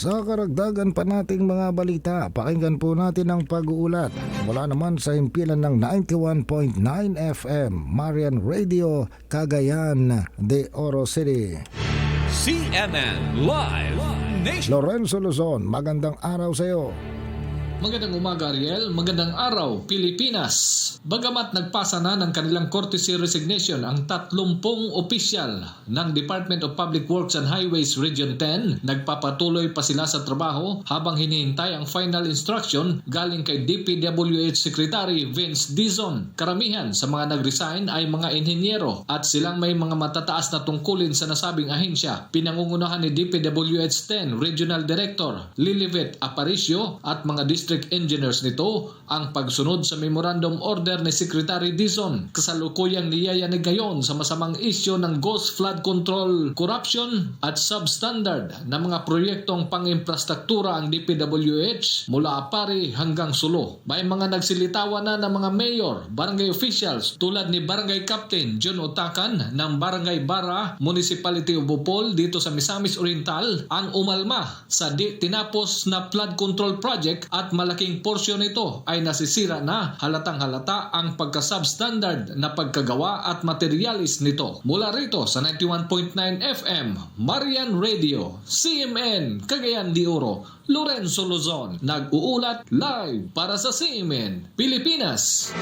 Sa karagdagan pa nating mga balita, pakinggan po natin ang pag-uulat mula naman sa himpilan ng 91.9 FM Marian Radio, Cagayan de Oro City. CNN Live Nation. Lorenzo Luzon, magandang araw sa iyo. Magandang umaga, Ariel. Magandang araw, Pilipinas. Bagamat nagpasa na ng kanilang courtesy resignation ang 30 opisyal ng Department of Public Works and Highways Region 10, nagpapatuloy pa sila sa trabaho habang hinihintay ang final instruction galing kay DPWH Secretary Vince Dizon. Karamihan sa mga nag-resign ay mga inhinyero at silang may mga matataas na tungkulin sa nasabing ahensya. Pinangungunahan ni DPWH 10 Regional Director Lilibet Aparicio at mga district engineers nito ang pagsunod sa memorandum order ni Secretary Dizon. Kasalukuyang niyayanig ngayon sa masamang isyo ng ghost flood control, corruption at substandard na mga proyektong pang-infrastruktura ang DPWH mula Apari hanggang Sulo. May mga nagsilitawan na ng mga mayor, barangay officials tulad ni Barangay Captain John Otakan ng Barangay Bara, Municipality of Bohol dito sa Misamis Oriental ang umalma sa di tinapos na flood control project at malaking porsyon nito ay nasisira na. Halatang halata ang pagka-substandard na pagkagawa at materialis nito. Mula rito sa 91.9 FM Marian Radio, CMN Cagayan de Oro, Lorenzo Luzon, nag-uulat live para sa CMN Pilipinas.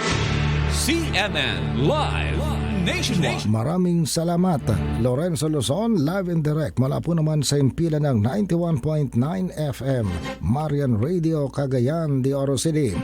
CNN Live Nation. Maraming salamat, Lorenzo Luzon, live and direct mula po naman sa himpilan ng 91.9 FM Marian Radio, Cagayan de Oro City.